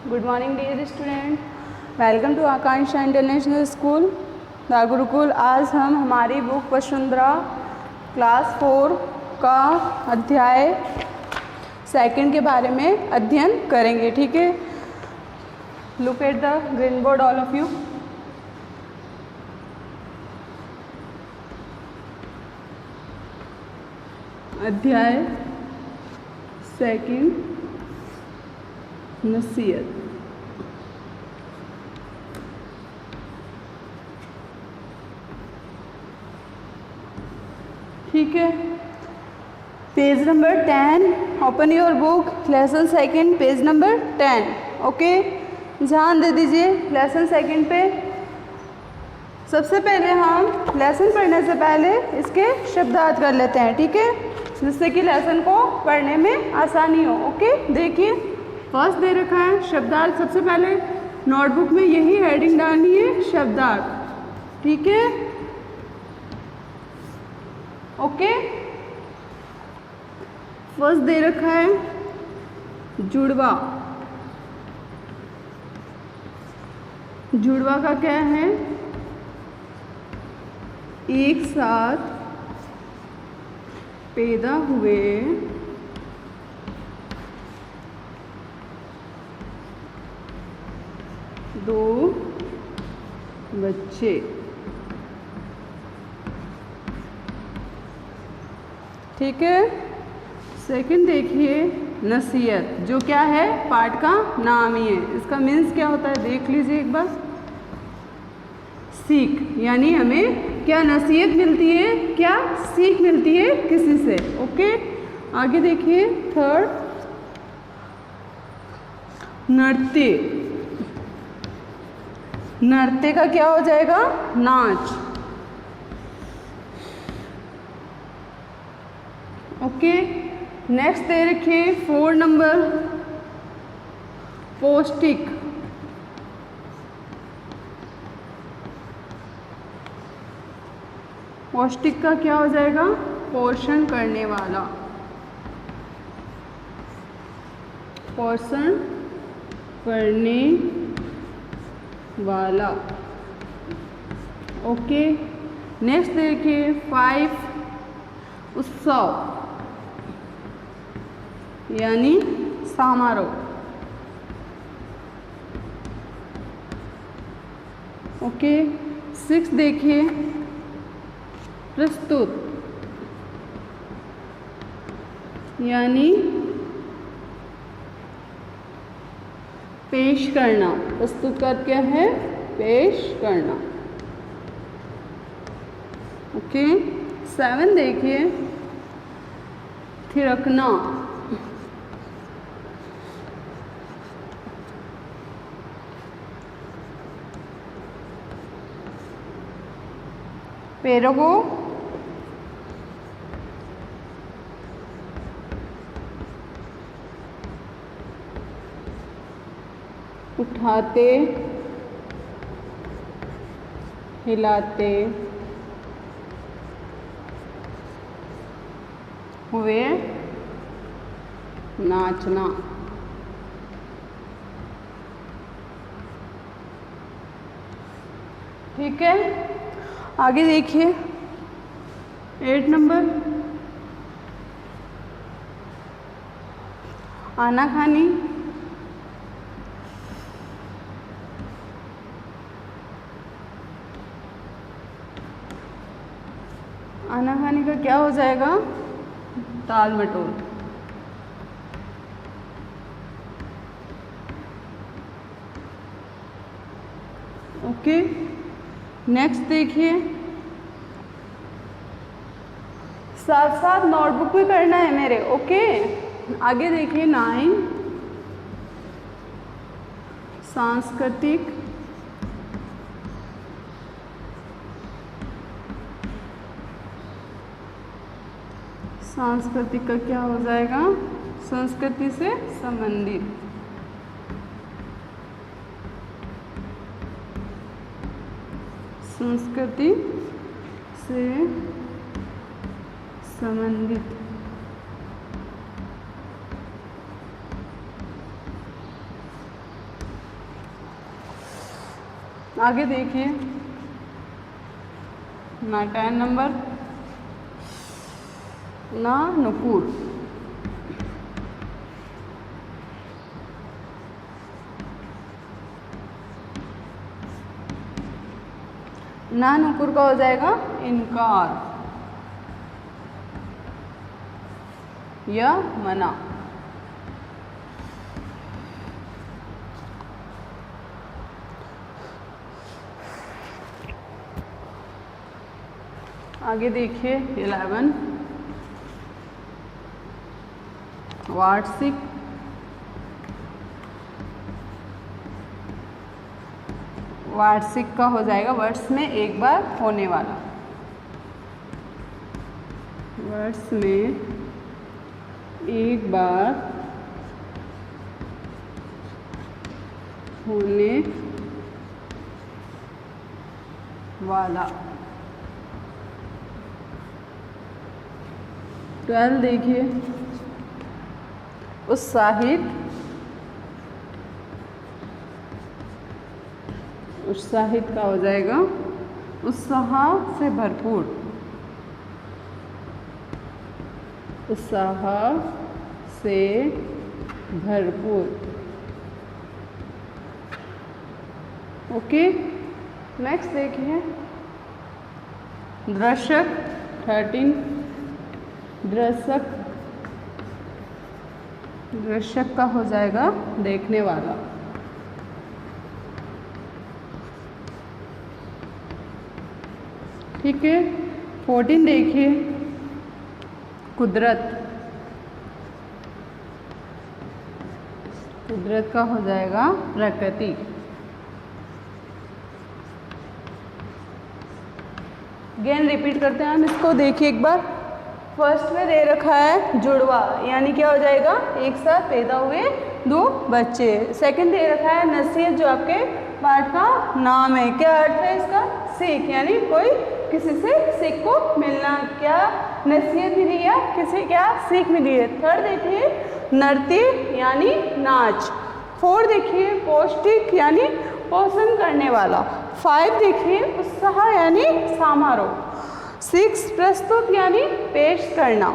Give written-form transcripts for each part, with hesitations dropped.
Good morning dear student. Welcome to Akanksha international school the Gurukul. आज हम हमारी book Vasundhara class 4 का अध्याय सेकंड के बारे में अध्ययन करेंगे। ठीक है, look at the green board all of you. अध्याय सेकंड, नसीहत। ठीक है, page number 10, open your book, lesson second, page number 10। Okay, ध्यान दे दीजिए लेसन सेकंड पे। सबसे पहले हम लेसन पढ़ने से पहले इसके शब्दार्थ कर लेते हैं, ठीक है, जिससे कि लेसन को पढ़ने में आसानी हो। ओके, देखिए फर्स्ट दे रखा है शब्दार्थ। सबसे पहले नोटबुक में यही हेडिंग डालनी है, शब्दार्थ। ठीक है, ओके। फर्स्ट दे रखा है जुड़वा। जुड़वा का क्या है? एक साथ पैदा हुए दो बच्चे। ठीक है, सेकंड देखिए नसीहत, जो क्या है पाठ का नाम ही है। इसका मीन्स क्या होता है देख लीजिए एक बार। सीख, यानी हमें क्या नसीहत मिलती है, क्या सीख मिलती है किसी से। ओके, आगे देखिए थर्ड, नृत्य। नृत्य का क्या हो जाएगा? नाच। ओके, नेक्स्ट दे रखिए 4 नंबर, पौष्टिक। पौष्टिक का क्या हो जाएगा? पोषण करने वाला। पोषण करने वाला। ओके, नेक्स्ट देखिए 5, उत्सव यानी समारोह। ओके, 6 देखिए प्रस्तुत यानी पेश करना। प्रस्तुत कर क्या है? पेश करना। ओके, 7 देखिए थिरकना। पैरों को उठाते हिलाते हुए नाचना। ठीक है, आगे देखिए 8 नंबर, आनाकानी। आनाकानी का क्या हो जाएगा? ताल मटोल। ओके, नेक्स्ट देखिए, साथ साथ नोटबुक भी करना है मेरे। ओके, आगे देखिए 9, सांस्कृतिक। सांस्कृतिक का क्या हो जाएगा? संस्कृति से संबंधित। संस्कृति से संबंधित। आगे देखिए ना 10 नंबर ना नुपुर। ना नुपुर का हो जाएगा इनकार या मना। आगे देखिए 11 वार्षिक। वार्षिक का हो जाएगा वर्ष में एक बार होने वाला। वर्ष में एक बार होने वाला। 12 देखिए उत्साहित। उत्साहित का हो जाएगा उत्साह से भरपूर। उत्साह से भरपूर। ओके, नेक्स्ट देखिए दर्शक 13। दर्शक, दर्शक का हो जाएगा देखने वाला। ठीक है। 14 देखिए कुदरत। कुदरत का हो जाएगा प्रकृति। अगेन रिपीट करते हैं हम इसको, देखिए एक बार। फर्स्ट में दे रखा है जुड़वा, यानी क्या हो जाएगा एक साथ पैदा हुए दो बच्चे। सेकंड दे रखा है नसीहत, जो आपके पाठ का नाम है। क्या अर्थ है इसका? सीख, यानी कोई किसी से सीख को मिलना। क्या नसीहत मिली है, किसी क्या सीख मिली है। थर्ड देखिए नृत्य यानी नाच। 4 देखिए पौष्टिक यानी पोषण करने वाला। 5 देखिए उत्साह यानी समारोह। 6 प्रस्तुत यानी पेश करना।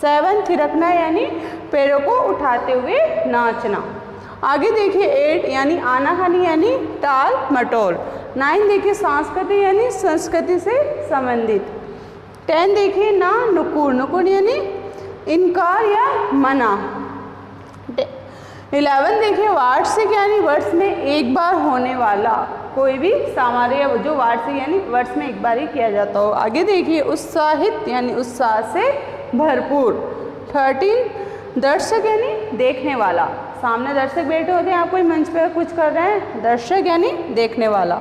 7 थिरकना यानी पैरों को उठाते हुए नाचना। आगे देखिए 8 यानी आनाकानी यानी टाल मटोल। 9 देखिए सांस्कृतिक यानी संस्कृति से संबंधित। 10 देखिए ना नुकुर। नुकुर यानी इनकार या मना। 11 देखिए वार्षिक यानी वर्ष में एक बार होने वाला कोई भी समारोह, जो वार्षिक यानी वर्ष में एक बार ही किया जाता हो। आगे देखिए उत्साहित यानी उत्साह से भरपूर। 13 दर्शक यानी देखने वाला। सामने दर्शक बैठे होते हैं, आप कोई मंच पर कुछ कर रहे हैं, दर्शक यानी देखने वाला।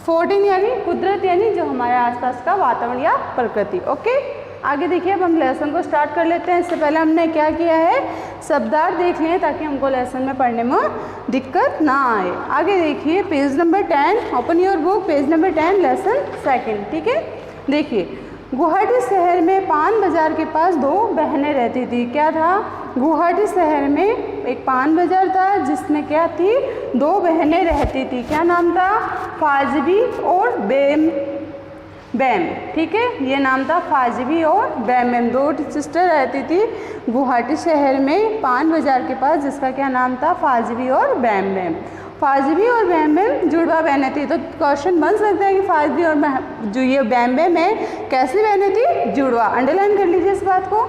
14 यानी कुदरत यानी जो हमारे आसपास का वातावरण या प्रकृति। ओके, आगे देखिए अब हम लेसन को स्टार्ट कर लेते हैं। इससे पहले हमने क्या किया है, शब्दार्थ देख लिए ताकि हमको लेसन में पढ़ने में दिक्कत ना आए। आगे देखिए page number 10, open your book, page number 10 lesson second. ठीक है, देखिए गुवाहाटी शहर में पान बाजार के पास 2 बहनें रहती थी। क्या था, गुवाहाटी शहर में एक पान बाजार था जिसमें क्या थी 2 बहनें रहती थी। क्या नाम था, फाजबी और बैम। ठीक है, ये नाम था फाजबी और बैम। 2 सिस्टर रहती थी गुवाहाटी शहर में पान बाजार के पास, जिसका क्या नाम था, फाजबी और बैम। फाजबी और बैम जुड़वा बहनें थी। तो क्वेश्चन बन सकता है कि फाजबी और जो ये बैम में कैसी बहनें थी, जुड़वा। अंडरलाइन कर लीजिए इस बात को।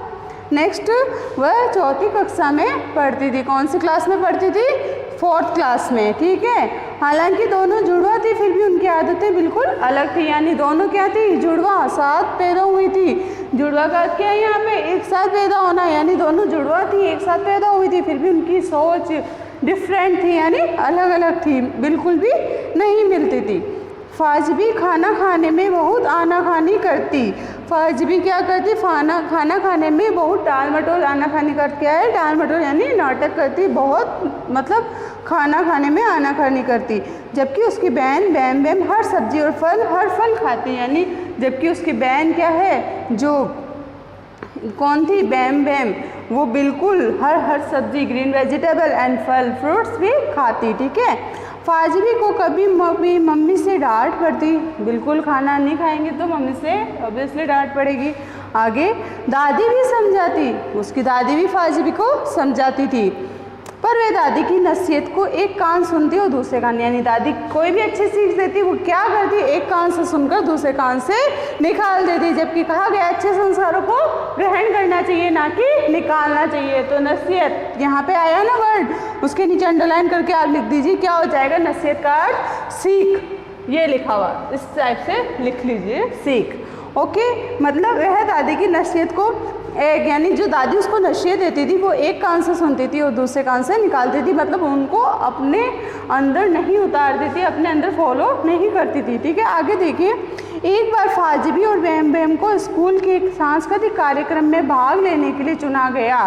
नेक्स्ट, वह 4वीं कक्षा में पढ़ती थी। कौन सी क्लास में पढ़ती थी, 4th क्लास में। ठीक है, हालांकि दोनों जुड़वा थी फिर भी उनकी आदतें बिल्कुल अलग थी। यानी दोनों क्या थी, जुड़वा, साथ पैदा हुई थी। जुड़वा का क्या है यहाँ पे, एक साथ पैदा होना, यानी दोनों जुड़वा थी, एक साथ पैदा हुई थी, फिर भी उनकी सोच डिफरेंट थी, यानी अलग अलग थी, बिल्कुल भी नहीं मिलती थी। फाजबी खाना खाने में बहुत आनाकानी करती। फाजबी क्या करती, खाना खाने में बहुत टाल मटोल। आनाकानी कर क्या है, टाल मटोल यानी नाटक करती, बहुत मतलब खाना खाने में आनाकानी करती। जबकि उसकी बहन बैम हर सब्जी और हर फल खाती। यानी जबकि उसकी बहन क्या है, जो कौन थी, बैम, वो बिल्कुल हर सब्जी, ग्रीन वेजिटेबल एंड फल फ्रूट्स भी खाती। ठीक है, फाजिबी को कभी मम्मी से डांट पड़ती, बिल्कुल खाना नहीं खाएंगे तो मम्मी से ऑब्वियसली डांट पड़ेगी। आगे दादी भी समझाती, उसकी दादी भी फाजिबी को समझाती थी, पर वह दादी की नसीहत को एक कान सुनती और दूसरे कान, यानी दादी कोई भी अच्छी सीख देती वो क्या करती, एक कान से सुनकर दूसरे कान से निकाल देती। जबकि कहा गया अच्छे संस्कारों को ग्रहण करना चाहिए ना कि निकालना चाहिए। तो नसीहत यहाँ पे आया ना वर्ड, उसके नीचे अंडरलाइन करके आप लिख दीजिए, क्या हो जाएगा नसीहत का अर्थ सीख, ये लिखा हुआ इस टाइप से लिख लीजिए सीख। ओके, मतलब वह दादी की नसीहत को एक, यानी जो दादी उसको नसीहत देती थी वो एक कान से सुनती थी और दूसरे कान से निकालती थी, मतलब उनको अपने अंदर नहीं उतारती थी, अपने अंदर फॉलो नहीं करती थी। ठीक है, आगे देखिए। एक बार फाजिबी और बहम बहम को स्कूल के एक सांस्कृतिक कार्यक्रम में भाग लेने के लिए चुना गया।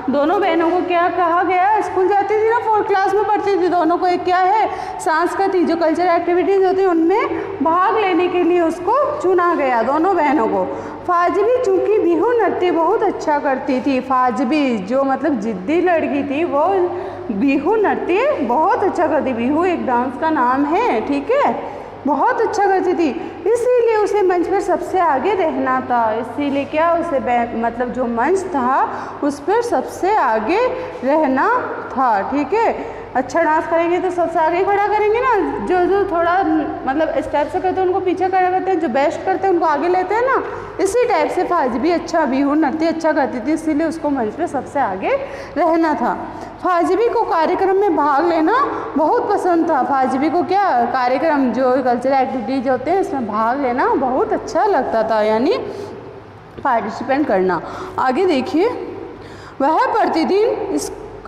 दोनों बहनों को क्या कहा गया, स्कूल जाती थी ना, 4th क्लास में पढ़ती थी, दोनों को एक क्या है सांस्कृतिक जो कल्चरल एक्टिविटीज़ होती हैं उनमें भाग लेने के लिए उसको चुना गया, दोनों बहनों को। फाजिबी चूँकि बिहू नृत्य बहुत अच्छा करती थी, फाजिबी जो मतलब जिद्दी लड़की थी वो बिहू नृत्य बहुत अच्छा करती, बिहू एक डांस का नाम है, ठीक है, बहुत अच्छा करती थी, इसीलिए उसे मंच पर सबसे आगे रहना था। इसीलिए क्या उसे मतलब जो मंच था उस पर सबसे आगे रहना था। ठीक है, अच्छा डांस करेंगे तो सबसे आगे खड़ा करेंगे ना, जो थोड़ा मतलब इस टाइप से करते हैं उनको पीछे खड़ा करते हैं, जो बेस्ट करते हैं उनको आगे लेते हैं ना, इसी टाइप से फाजिबी अच्छा बिहू नृत्य अच्छा करती थी, इसीलिए उसको मंच पे सबसे आगे रहना था। फाजिबी को कार्यक्रम में भाग लेना बहुत पसंद था। फाजिबी को क्या कार्यक्रम जो कल्चरल एक्टिविटीज होते हैं इसमें भाग लेना बहुत अच्छा लगता था, यानी पार्टिसिपेट करना। आगे देखिए, वह प्रतिदिन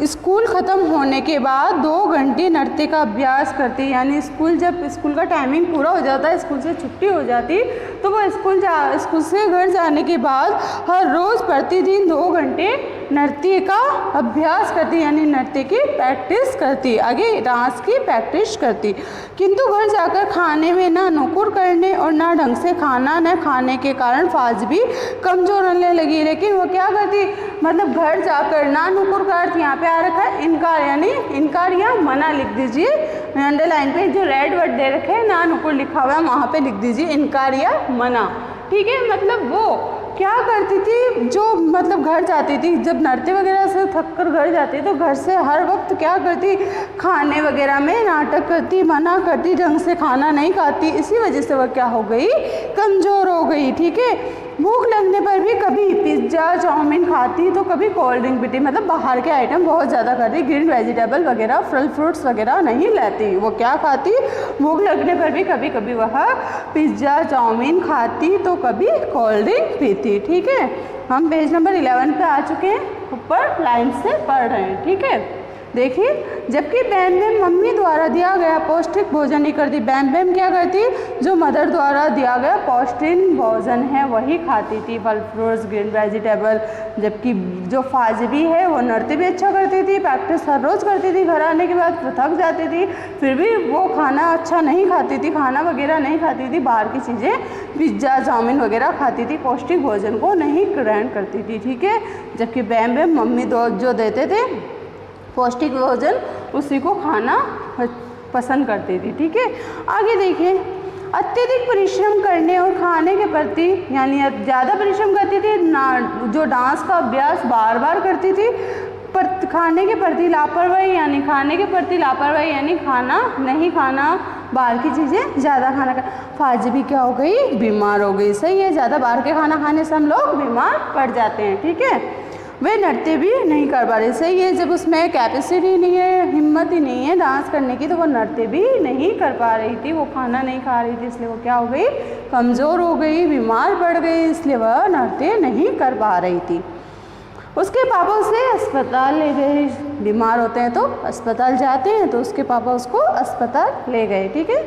स्कूल ख़त्म होने के बाद 2 घंटे नृत्य का अभ्यास करती, यानी जब स्कूल का टाइमिंग पूरा हो जाता है, स्कूल से छुट्टी हो जाती, तो वो स्कूल से घर जाने के बाद हर रोज़ प्रतिदिन 2 घंटे नृत्य का अभ्यास करती, यानी नृत्य की प्रैक्टिस करती, आगे डांस की प्रैक्टिस करती। किंतु घर जाकर खाने में ना नुकुर करने और ना ढंग से खाना न खाने के कारण फाजिबी कमज़ोर होने लगी। लेकिन वो क्या करती, मतलब घर जाकर ना नुकुर करती, यहाँ पे आ रखा है इनकार, यानी इनकार या मना लिख दीजिए, अंडरलाइन पे जो रेड वर्ड दे रखे हैं ना नुकुर लिखा हुआ है वहाँ पे लिख दीजिए इनकार या मना। ठीक है, मतलब वो क्या करती थी, जो मतलब घर जाती थी, जब नृत्य वगैरह से थक कर घर जाती तो घर से हर वक्त क्या करती, खाने वगैरह में नाटक करती, मना करती, ढंग से खाना नहीं खाती, इसी वजह से वह क्या हो गई, कमज़ोर हो गई। ठीक है, भूख लगने पर भी कभी पिज्ज़ा चाउमीन खाती तो कभी कोल्ड ड्रिंक पीती, मतलब बाहर के आइटम बहुत ज़्यादा करती, ग्रीन वेजिटेबल वगैरह फल फ्रूट्स वगैरह नहीं लेती। वो क्या खाती, भूख लगने पर भी कभी कभी वह पिज्ज़ा चाउमीन खाती तो कभी कोल्ड ड्रिंक पीती। ठीक है, हम पेज नंबर 11 पे आ चुके हैं, ऊपर लाइन से पढ़ रहे हैं। ठीक है, देखिए, जबकि बैम बैम मम्मी द्वारा दिया गया पौष्टिक भोजन नहीं करती, बैम बैम क्या करती, जो मदर द्वारा दिया गया पौष्टिक भोजन है वही खाती थी, फल फ्रूट्स ग्रीन वेजिटेबल। जबकि जो फाजिबी है वो नृत्य भी अच्छा करती थी, प्रैक्टिस हर रोज़ करती थी, घर आने के बाद थक जाती थी, फिर भी वो खाना अच्छा नहीं खाती थी, खाना वगैरह नहीं खाती थी, बाहर की चीज़ें पिज्ज़ा चाउमीन वगैरह खाती थी, पौष्टिक भोजन को नहीं ग्रहण करती थी। ठीक है, जबकि बैम बैम मम्मी जो देते थे पौष्टिक भोजन उसी को खाना पसंद करती थी। ठीक है, आगे देखिए, अत्यधिक परिश्रम करने और खाने के प्रति, यानी ज़्यादा परिश्रम करती थी ना, जो डांस का अभ्यास बार बार करती थी, पर खाने के प्रति लापरवाही, यानी खाने के प्रति लापरवाही, यानी खाना नहीं खाना, बाहर की चीज़ें ज़्यादा खाना का। फाजिबी क्या हो गई, बीमार हो गई। सही है, ज़्यादा बाहर के खाना खाने से हम लोग बीमार पड़ जाते हैं। ठीक है, वे नृत्य भी नहीं कर पा रहे। सही है, जब उसमें कैपेसिटी नहीं है, हिम्मत ही नहीं है डांस करने की, तो वो नृत्य भी नहीं कर पा रही थी, वो खाना नहीं खा रही थी, इसलिए वो क्या हो गई, कमज़ोर हो गई, बीमार पड़ गई, इसलिए वह नृत्य नहीं कर पा रही थी। उसके पापा उसे अस्पताल ले गए, बीमार होते हैं तो अस्पताल जाते हैं, तो उसके पापा उसको अस्पताल ले गए। ठीक है,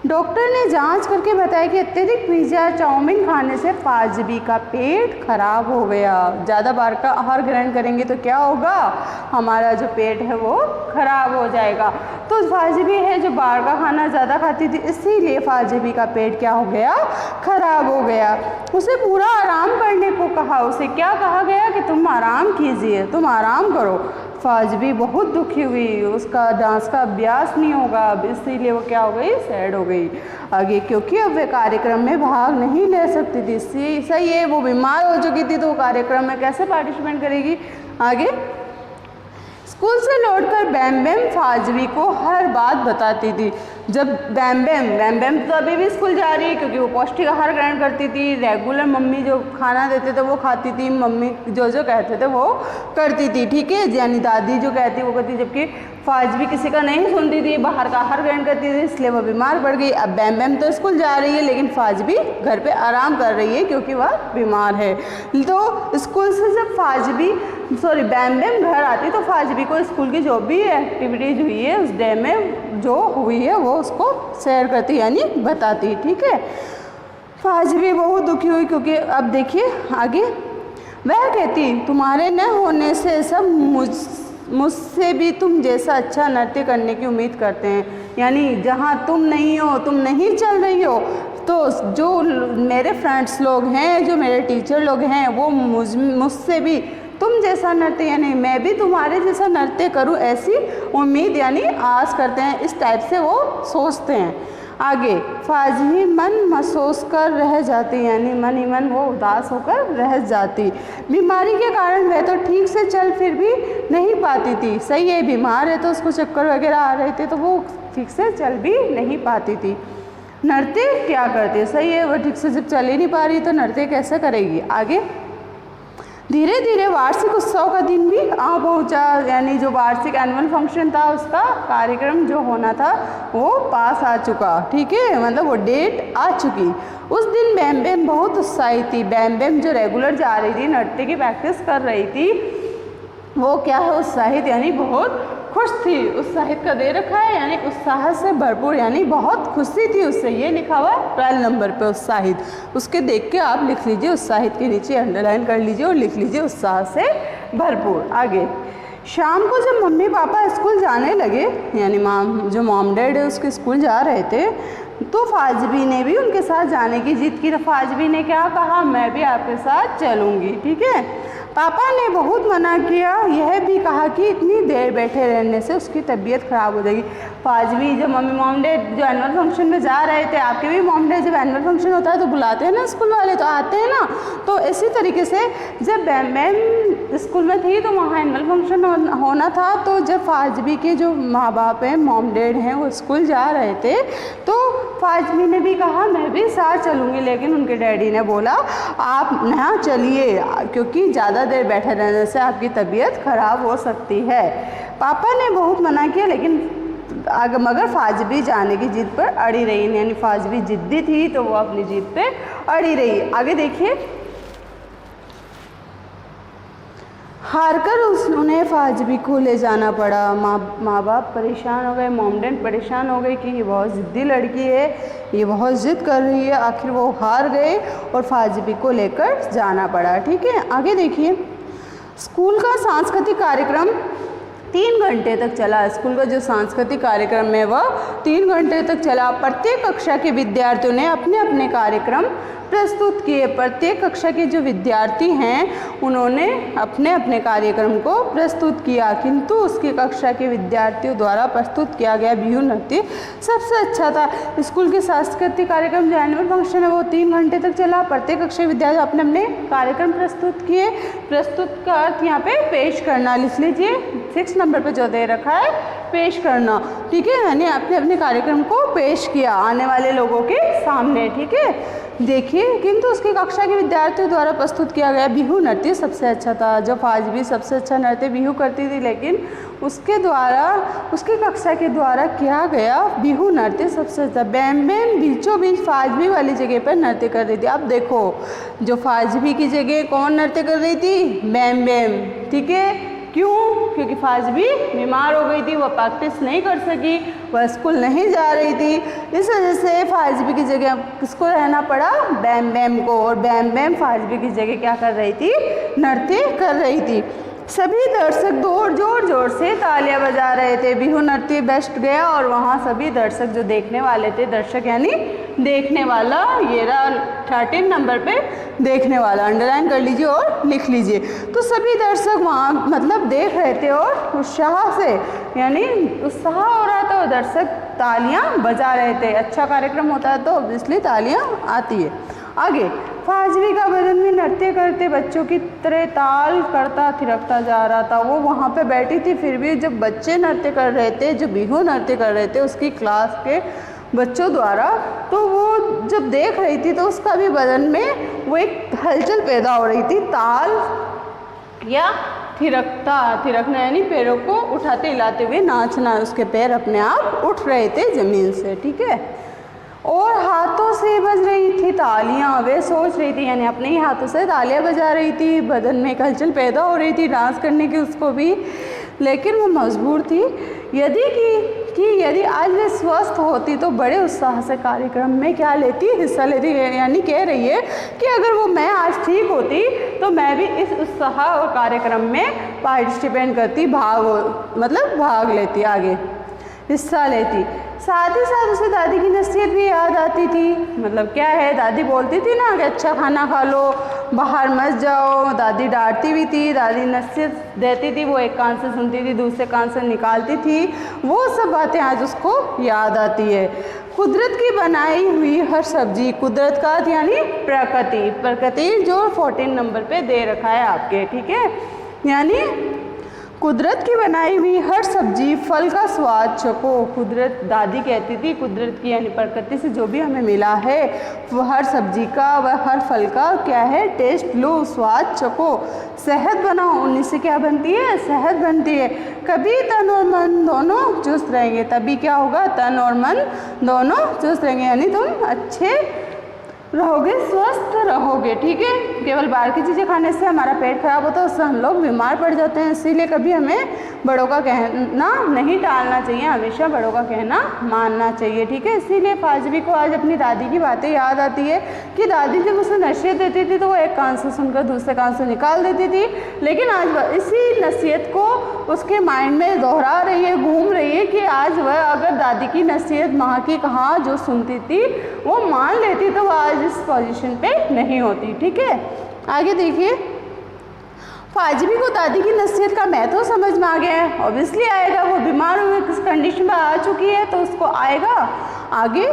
डॉक्टर ने जांच करके बताया कि अत्यधिक पिज्ज़ा चाउमीन खाने से फाजिबी का पेट खराब हो गया। ज़्यादा बाहर का आहार ग्रहण करेंगे तो क्या होगा, हमारा जो पेट है वो खराब हो जाएगा। तो फाजिबी है जो बाहर का खाना ज़्यादा खाती थी, इसीलिए फाजिबी का पेट क्या हो गया, खराब हो गया। उसे पूरा आराम करने को कहा, उसे क्या कहा गया कि तुम आराम कीजिए, तुम आराम करो। फाजबी बहुत दुखी हुई, उसका डांस का अभ्यास नहीं होगा अब, इसीलिए वो क्या हो गई, सैड हो गई। आगे, क्योंकि अब वे कार्यक्रम में भाग नहीं ले सकती थी। सही है, वो बीमार हो चुकी थी तो वो कार्यक्रम में कैसे पार्टिसिपेट करेगी। आगे, स्कूल से लौटकर बैम बैम फाजबी को हर बात बताती थी। जब बैम बैम तो अभी भी स्कूल जा रही है क्योंकि वो पौष्टिक आहार ग्रहण करती थी, रेगुलर मम्मी जो खाना देते थे वो खाती थी, मम्मी जो जो कहते थे वो करती थी, ठीक है, यानी दादी जो कहती वो करती, जबकि फाजबी किसी का नहीं सुनती थी, बाहर का आहार ग्रहण करती थी, इसलिए वह बीमार पड़ गई। अब बैम बैम तो स्कूल जा रही है लेकिन फाजबी घर पे आराम कर रही है क्योंकि वह बीमार है। तो स्कूल से जब बैम बैम घर आती तो फाजबी को स्कूल की जो भी एक्टिविटीज हुई है उस डे में जो हुई है वो उसको शेयर करती यानी बताती, ठीक है। फाजबी बहुत दुखी हुई क्योंकि अब देखिए आगे, वह कहती तुम्हारे न होने से सब मुझसे भी तुम जैसा अच्छा नृत्य करने की उम्मीद करते हैं, यानी जहाँ तुम नहीं हो, तुम नहीं चल रही हो, तो जो मेरे फ्रेंड्स लोग हैं, जो मेरे टीचर लोग हैं, वो मुझसे भी तुम जैसा नृत्य यानी मैं भी तुम्हारे जैसा नृत्य करूं ऐसी उम्मीद यानी आस करते हैं, इस टाइप से वो सोचते हैं। आगे, फाजबी मन महसूस कर रह जाती, यानी मन ही मन वो उदास होकर रह जाती। बीमारी के कारण वह तो ठीक से चल फिर भी नहीं पाती थी। सही है, बीमार है तो उसको चक्कर वगैरह आ रहे थे तो वो ठीक से चल भी नहीं पाती थी। नृत्य क्या करती है, सही है, वो ठीक से जब चल ही नहीं पा रही तो नृत्य कैसे करेगी। आगे, धीरे धीरे वार्षिक उत्सव का दिन भी आ पहुंचा, यानी जो वार्षिक एनुअल फंक्शन था उसका कार्यक्रम जो होना था वो पास आ चुका, ठीक है, मतलब वो डेट आ चुकी। उस दिन बैम बैम बहुत उत्साहित थी। बैम बैम जो रेगुलर जा रही थी, नृत्य की प्रैक्टिस कर रही थी, वो क्या है, उत्साहित यानी बहुत खुश थी। उत्साहित का दे रखा है यानी उत्साह से भरपूर, यानी बहुत खुशी थी उससे, ये लिखा हुआ है 12 नंबर पे उत्साहित, उसके देख के आप लिख लीजिए, उत्साहित के नीचे अंडरलाइन कर लीजिए और लिख लीजिए उत्साह से भरपूर। आगे, शाम को जब मम्मी पापा स्कूल जाने लगे, यानी मॉम डैड है उसके स्कूल जा रहे थे, तो फाजबी ने भी उनके साथ जाने की जिद की। तो फाजबी ने क्या कहा, मैं भी आपके साथ चलूँगी, ठीक है। पापा ने बहुत मना किया, यह भी कहा कि इतनी देर बैठे रहने से उसकी तबीयत ख़राब हो जाएगी। फाजबी जब मॉम डैड जो एनुअल फंक्शन में जा रहे थे, आपके भी मॉम डैड जब एनुअल फंक्शन होता है तो बुलाते हैं ना स्कूल वाले, तो आते हैं ना, तो इसी तरीके से जब बैम बैम स्कूल में थी तो वहाँ एनुअल फंक्शन होना था, तो जब फाजबी के जो माँ बाप हैं, मॉम डैड हैं, वो स्कूल जा रहे थे तो फाजबी ने भी कहा मैं भी साथ चलूँगी, लेकिन उनके डैडी ने बोला आप ना चलिए क्योंकि ज़्यादा देर बैठे रहने से आपकी तबीयत खराब हो सकती है। पापा ने बहुत मना किया लेकिन मगर फाजबी जाने की जिद पर अड़ी रही, यानी फाजबी जिद्दी थी तो वो अपनी जिद पे अड़ी रही। आगे देखिए, हारकर उन्हें फाजबी को ले जाना पड़ा। माँ बाप परेशान हो गए, मॉम डैड परेशान हो गए कि ये बहुत ज़िद्दी लड़की है, ये बहुत ज़िद कर रही है। आखिर वो हार गए और फाजबी को लेकर जाना पड़ा, ठीक है। आगे देखिए, स्कूल का सांस्कृतिक कार्यक्रम 3 घंटे तक चला। स्कूल का जो सांस्कृतिक कार्यक्रम है वह 3 घंटे तक चला। प्रत्येक कक्षा के विद्यार्थियों ने अपने अपने कार्यक्रम प्रस्तुत किए। प्रत्येक कक्षा के जो विद्यार्थी हैं उन्होंने अपने अपने कार्यक्रम को प्रस्तुत किया, किंतु उसकी कक्षा के विद्यार्थियों द्वारा प्रस्तुत किया गया बिहू नृत्य सबसे अच्छा था। स्कूल के सांस्कृतिक कार्यक्रम जो एनुअल फंक्शन है वो 3 घंटे तक चला। प्रत्येक कक्षा के विद्यार्थी अपने अपने कार्यक्रम प्रस्तुत किए। प्रस्तुत का अर्थ यहाँ पे पेश करना, लिख लीजिए 6 नंबर पे जो दे रखा है, पेश करना, ठीक है, यानी अपने अपने कार्यक्रम को पेश किया आने वाले लोगों के सामने, ठीक है। देखिए, किंतु उसकी कक्षा के विद्यार्थियों द्वारा प्रस्तुत किया गया बिहू नृत्य सबसे अच्छा था। जो फाजबी सबसे अच्छा नृत्य बिहू करती थी, लेकिन उसके द्वारा, उसकी कक्षा के द्वारा किया गया बिहू नृत्य सबसे अच्छा। बैम बैम बीचों बीच फाजबी वाली जगह पर नृत्य कर रही थी। अब देखो, जो फाजबी की जगह कौन नृत्य कर रही थी, बैम बैम, ठीक है। क्यों? क्योंकि फाजबी बीमार हो गई थी, वह प्रैक्टिस नहीं कर सकी, वह स्कूल नहीं जा रही थी, इस वजह से फाजबी की जगह किसको रहना पड़ा, बैम बैम को। और बैम बैम फाजबी की जगह क्या कर रही थी, नृत्य कर रही थी। सभी दर्शक जोर जोर से तालियां बजा रहे थे। बिहू नृत्य बेस्ट गया और वहाँ सभी दर्शक जो देखने वाले थे, दर्शक यानी देखने वाला, ये रहा 13 नंबर पे देखने वाला, अंडरलाइन कर लीजिए और लिख लीजिए। तो सभी दर्शक वहाँ मतलब देख रहे थे और उत्साह से, यानी उत्साह हो रहा था और दर्शक तालियां बजा रहे थे। अच्छा कार्यक्रम होता है तो ऑब्वियसली तालियां आती है। आगे, फाजवी का बदन भी नृत्य करते बच्चों की तरह ताल करता थिरकता जा रहा था। वो वहाँ पे बैठी थी, फिर भी जब बच्चे नृत्य कर रहे थे, जो बिहू नृत्य कर रहे थे उसकी क्लास के बच्चों द्वारा, तो वो जब देख रही थी तो उसका भी बदन में वो एक हलचल पैदा हो रही थी। ताल या थिरकना यानी पैरों को उठाते हिलाते हुए नाचना, उसके पैर अपने आप उठ रहे थे ज़मीन से, ठीक है। और हाथों से बज रही थी तालियां, वे सोच रही थी, यानी अपने ही हाथों से तालियां बजा रही थी, बदन में एक हलचल पैदा हो रही थी डांस करने की उसको भी, लेकिन वो मजबूर थी यदि आज वे स्वस्थ होती तो बड़े उत्साह से कार्यक्रम में क्या लेती, हिस्सा लेती। यानी कह रही है कि अगर वो मैं आज ठीक होती तो मैं भी इस उत्साह और कार्यक्रम में पार्टिसिपेट करती, भाग लेती, आगे हिस्सा लेती। साथ ही साथ उसे दादी की नसीहत भी याद आती थी। मतलब क्या है, दादी बोलती थी ना कि अच्छा खाना खा लो, बाहर मत जाओ, दादी डांटती भी थी, दादी नसीहत देती थी, वो एक कान से सुनती थी दूसरे कान से निकालती थी, वो सब बातें आज उसको याद आती है। कुदरत की बनाई हुई हर सब्जी, कुदरत का यानी प्रकृति जो 14 नंबर पे दे रखा है आपके, ठीक है। यानी कुदरत की बनाई हुई हर सब्जी फल का स्वाद चखो। कुदरत, दादी कहती थी कुदरत की यानी प्रकृति से जो भी हमें मिला है वो हर सब्जी का व हर फल का क्या है, टेस्ट लो, स्वाद चखो। सेहत बनाओ, उन्हीं से क्या बनती है, सेहत बनती है। कभी तन और मन दोनों चुस्त रहेंगे, तभी क्या होगा, तन और मन दोनों चुस्त रहेंगे, यानी तुम अच्छे रहोगे, स्वस्थ रहोगे, ठीक है। केवल बाहर की चीज़ें खाने से हमारा पेट खराब होता है, उससे हम लोग बीमार पड़ जाते हैं। इसीलिए कभी हमें बड़ों का कहना नहीं टालना चाहिए, हमेशा बड़ों का कहना मानना चाहिए, ठीक है। इसीलिए फाजवी को आज अपनी दादी की बातें याद आती है कि दादी जब उसे नसीहत देती थी तो वो एक कान से सुनकर दूसरे कान से निकाल देती थी, लेकिन आज इसी नसीहत को उसके माइंड में दोहरा रही है, घूम रही है कि आज वह अगर दादी की नसीहत माँ की कहा जो सुनती थी वो मान लेती तो वह आज इस पोजीशन पे नहीं होती, ठीक है। आगे देखिए, फाजवी को दादी की नसीहत का महत्व समझ में आ गया है, ऑब्वियसली आएगा, वो बीमार हुए किस कंडीशन में आ चुकी है तो उसको आएगा। आगे,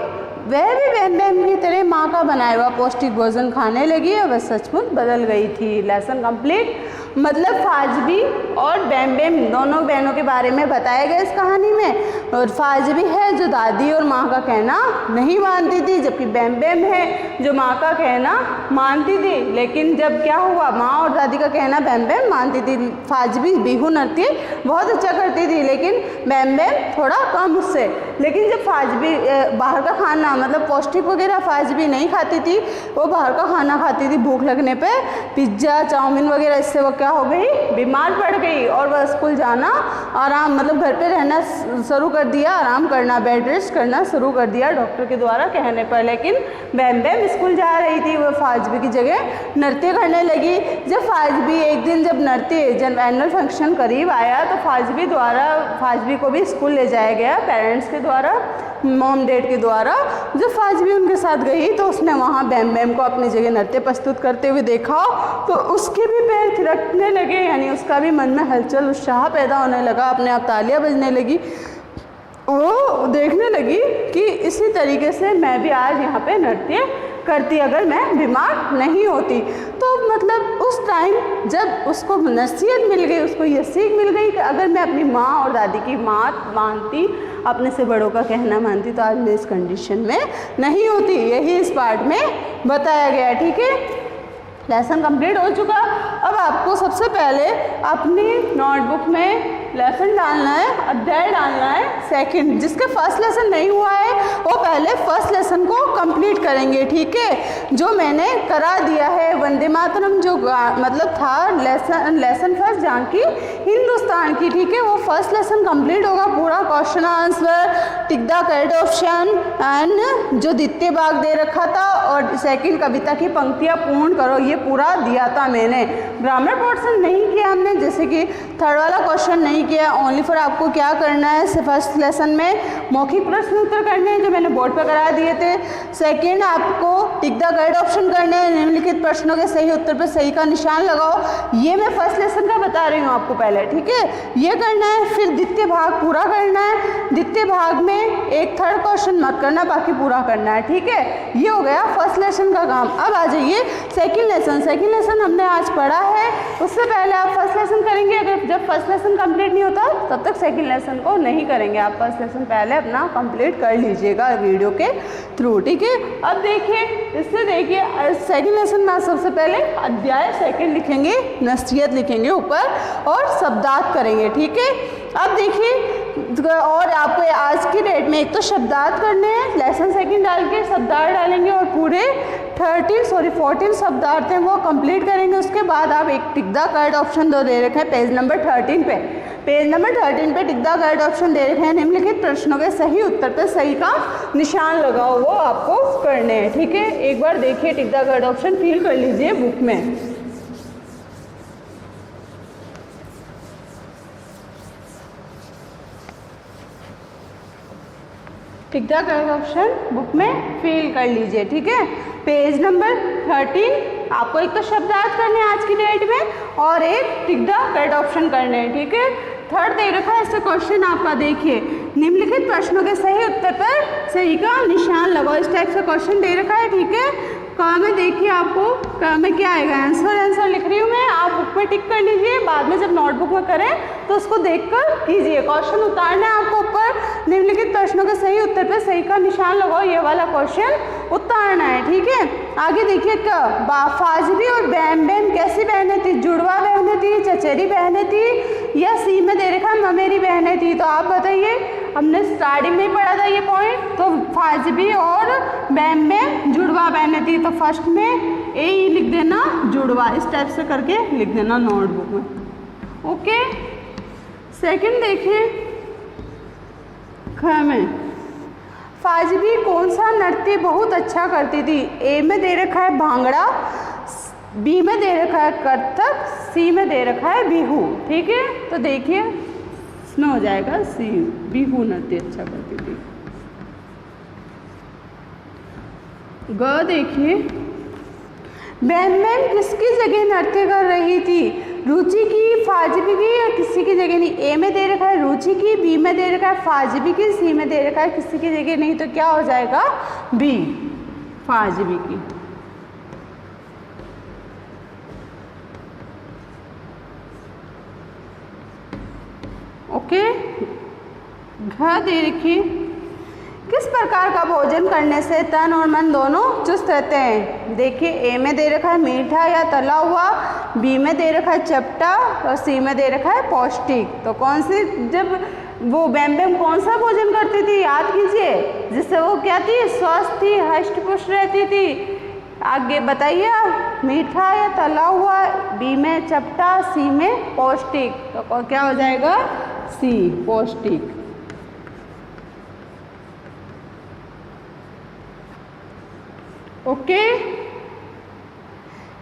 वह भी बैम बैम की तरह माँ का बनाया हुआ पौष्टिक भोजन खाने लगी और वह सचमुच बदल गई थी। Lesson complete. मतलब फाजवी और बैम बैम दोनों बहनों के बारे में बताया गया इस कहानी में। और फाजवी है जो दादी और माँ का कहना नहीं मानती थी, जबकि बैम बैम है जो माँ का कहना मानती थी। लेकिन जब क्या हुआ, माँ और दादी का कहना बैम बैम मानती थी। फाजवी बिहू नृत्य बहुत अच्छा करती थी, लेकिन बैम बैम थोड़ा कम उससे। लेकिन जब फाजवी बाहर का खाना मतलब पौष्टिक वगैरह फाजवी नहीं खाती थी, वो बाहर का खाना खाती थी भूख लगने पे, पिज्ज़ा चाउमीन वगैरह, इससे वो क्या हो गई, बीमार पड़ गई। और वह स्कूल जाना आराम मतलब घर पे रहना शुरू कर दिया, आराम करना, बेड रेस्ट करना शुरू कर दिया डॉक्टर के द्वारा कहने पर। लेकिन बैम बैम स्कूल जा रही थी, वो फाजवी की जगह नृत्य करने लगी। जब फाजवी एक दिन जब एनुअल फंक्शन करीब आया तो फाजवी को भी स्कूल ले जाया गया पेरेंट्स के द्वारा, मॉम डैड के द्वारा। जब फाजवी उनके साथ गई तो उसने वहाँ बैम बैम को अपनी जगह नृत्य प्रस्तुत करते हुए देखा तो उसके भी पैर थिरकने लगे, यानी उसका भी मन में हलचल उत्साह पैदा होने लगा, अपने आप तालियां बजने लगी। वो देखने लगी कि इसी तरीके से मैं भी आज यहाँ पे नृत्य करती अगर मैं बीमार नहीं होती। तो मतलब उस टाइम जब उसको नसीहत मिल गई, उसको ये सीख मिल गई कि अगर मैं अपनी माँ और दादी की बात मानती, अपने से बड़ों का कहना मानती, तो आज मैं इस कंडीशन में नहीं होती। यही इस पार्ट में बताया गया, ठीक है। लेसन कंप्लीट हो चुका। अब आपको सबसे पहले अपनी नोटबुक में लेसन डालना है, अध्याय डालना है सेकंड। जिसके फर्स्ट लेसन नहीं हुआ है वो पहले फर्स्ट लेसन को कंप्लीट करेंगे, ठीक है। जो मैंने करा दिया है वंदे मातरम जो मतलब था लेसन फर्स्ट झांकी हिंदुस्तान की, ठीक है, वो फर्स्ट लेसन कंप्लीट होगा। पूरा question answer, tick the correct option and जो द्वितीय भाग दे रखा था और सेकंड कविता की पंक्तियाँ पूर्ण करो, ये पूरा दिया था मैंने। ग्रामर पोर्शन नहीं किया हमने, जैसे कि थर्ड वाला क्वेश्चन नहीं किया। ओनली फॉर आपको क्या करना है, फर्स्ट लेसन में मौखिक प्रश्न उत्तर करने हैं जो मैंने बोर्ड पर करा दिए थे। सेकेंड आपको टिक द करेक्ट ऑप्शन करने हैं, निम्नलिखित प्रश्नों के सही उत्तर पर सही का निशान लगाओ। ये मैं फर्स्ट लेसन का बता रही हूँ आपको पहले, ठीक है, ये करना है। फिर द्वितीय भाग पूरा करना है, द्वितीय भाग में एक थर्ड क्वेश्चन मत करना, बाकी पूरा करना है, ठीक है। ये हो गया फर्स्ट लेसन का काम। अब आ जाइए सेकेंड लेसन। सेकेंड लेसन हमने आज पढ़ा है, उससे पहले आप फर्स्ट लेसन करेंगे। अगर जब फर्स्ट लेसन कंप्लीट नहीं होता तब तक सेकेंड लेसन को नहीं करेंगे। आप फर्स्ट लेसन पहले अपना कंप्लीट कर लीजिएगा वीडियो के थ्रू, ठीक है। अब देखिए, इससे देखिए सेकेंड लेसन में सबसे पहले अध्याय सेकेंड लिखेंगे, नसीहत लिखेंगे ऊपर और शब्दार्थ करेंगे, ठीक है। अब देखिए, और आपको आज की डेट में एक तो शब्दार्थ करने हैं, लेसन सेकंड डाल के शब्दार्थ डालेंगे और पूरे 14 शब्दार्थ हैं वो कंप्लीट करेंगे। उसके बाद आप एक टिक द करेक्ट ऑप्शन दे रखे हैं पेज नंबर 13 पे। पेज नंबर 13 पे टिक द करेक्ट ऑप्शन दे रखे हैं, निम्नलिखित प्रश्नों के सही उत्तर पर सही का निशान लगाओ, वो आपको करने हैं, ठीक है। एक बार देखिए tick the correct option fill कर लीजिए बुक में। Tick the correct option book में फिल कर लीजिए, ठीक है। पेज नंबर 13 आपको एक तो शब्दार्थ करने हैं आज की डेट में और एक टिक द करेक्ट ऑप्शन करने हैं, ठीक है। थर्ड दे रखा है इससे क्वेश्चन आपका, देखिए निम्नलिखित प्रश्नों के सही उत्तर पर सही का निशान लगाओ। इस टाइप से क्वेश्चन दे रखा है, ठीक है। क में देखिए आपको क में क्या आएगा, आंसर लिख रही हूँ मैं, आप बुक में टिक कर लीजिए। बाद में जब नोटबुक में करें तो उसको देखकर कीजिए। क्वेश्चन उतारना है आपको ऊपर, निम्नलिखित प्रश्नों के सही उत्तर पर सही का निशान लगाओ, ये वाला क्वेश्चन उतारना है, ठीक है। आगे देखिए, फाजली और बैम बैम कैसी बहनें थी, जुड़वा बहनें थी, चचेरी बहनें थी, या सी में दे रखा ममेरी बहनें थी। तो आप बताइए, हमने स्टार्टिंग में ही पढ़ा था ये पॉइंट, तो फाजबी और बैम में जुड़वा बहनें थी, तो फर्स्ट में ए ही लिख देना जुड़वा, इस टाइप से करके लिख देना नोटबुक में, ओके। सेकंड देखिए, ख में फाजबी कौन सा नृत्य बहुत अच्छा करती थी। ए में दे रखा है भांगड़ा, बी में दे रखा है कथक, सी में दे रखा है बिहू, ठीक है। तो देखिए इसमें हो जाएगा सी, बिहू नृत्य अच्छा करती थी। ग देखिए, बैम बैम किसकी जगह नृत्य कर रही थी, रुचि की, फाजबी की, या किसी की जगह नहीं। ए में दे रखा है रुचि की, बी में दे रखा है फाजबी की, सी में दे रखा है किसी की जगह नहीं, तो क्या हो जाएगा बी, फाजबी की। ओके। घ दे रखिए, किस प्रकार का भोजन करने से तन और मन दोनों चुस्त रहते हैं। देखिए, ए में दे रखा है मीठा या तला हुआ, बी में दे रखा है चपटा और सी में दे रखा है पौष्टिक। तो कौन सी, जब वो बैम बैम कौन सा भोजन करती थी याद कीजिए, जिससे वो क्या थी, स्वस्थ थी, हष्ट पुष्ट रहती थी। आगे बताइए आप, मीठा या तला हुआ, बी में चपटा, सी में पौष्टिक, तो क्या हो जाएगा सी, पौष्टिक। ओके,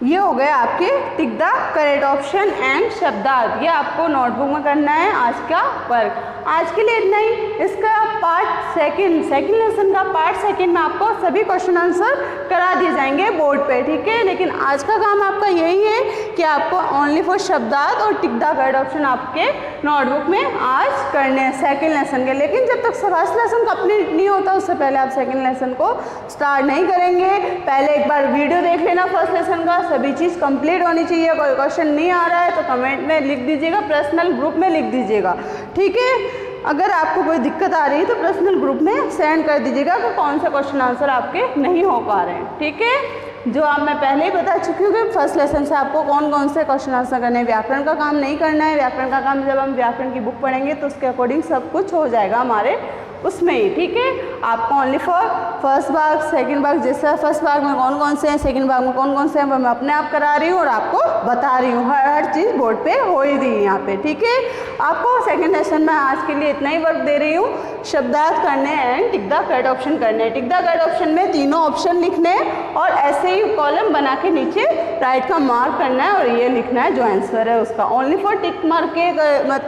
ये हो गए आपके टिक द करेक्ट ऑप्शन एंड शब्दार्थ। ये आपको नोटबुक में करना है आज का वर्क। आज के लिए इतना ही। इसका पार्ट सेकंड लेसन का पार्ट सेकंड में आपको सभी क्वेश्चन आंसर करा दिए जाएंगे बोर्ड पे, ठीक है। लेकिन आज का काम आपका यही है कि आपको ओनली फॉर शब्दार्थ और टिक द करेक्ट ऑप्शन आपके नोटबुक में आज करने हैं सेकंड लेसन के। लेकिन जब तक फर्स्ट लेसन कंप्लीट नहीं होता उससे पहले आप सेकंड लेसन को स्टार्ट नहीं करेंगे। पहले एक बार वीडियो देख लेना फर्स्ट लेसन का, सभी चीज़ कंप्लीट होनी चाहिए। कोई क्वेश्चन नहीं आ रहा है तो कमेंट में लिख दीजिएगा, पर्सनल ग्रुप में लिख दीजिएगा, ठीक है। अगर आपको कोई दिक्कत आ रही है तो पर्सनल ग्रुप में सेंड कर दीजिएगा कि कौन से क्वेश्चन आंसर आपके नहीं हो पा रहे हैं, ठीक है। जो आप मैं पहले ही बता चुकी हूँ कि फर्स्ट लेसन से आपको कौन कौन से क्वेश्चन आंसर करने हैं। व्याकरण का काम नहीं करना है, व्याकरण का काम जब हम व्याकरण की बुक पढ़ेंगे तो उसके अकॉर्डिंग सब कुछ हो जाएगा हमारे उसमें ही, ठीक है। आपको ओनली फॉर फर्स्ट भाग, सेकंड भाग, जैसा फर्स्ट भाग में कौन कौन से हैं, सेकंड भाग में कौन कौन से हैं, वो मैं अपने आप करा रही हूँ और आपको बता रही हूँ। हर चीज़ बोर्ड पे हो ही रही है यहाँ पे, ठीक है। आपको सेकंड लेसन में आज के लिए इतना ही वर्क दे रही हूँ। शब्दार्थ करने and tick the correct option करने। टिक द करेक्ट ऑप्शन में तीनों ऑप्शन लिखने और ऐसे ही कॉलम बना के नीचे राइट का मार्क करना है और ये लिखना है जो आंसर है उसका। ओनली फॉर टिक मार के,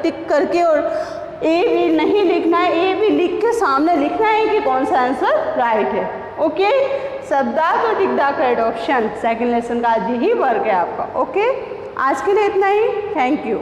टिक करके और ए भी नहीं लिखना है, ए भी लिख के सामने लिखना है कि कौन सा आंसर राइट है। ओके, शब्दार्थ और टिक the correct option second lesson का आज यही वर्क है आपका। ओके, आज के लिए इतना ही। Thank you.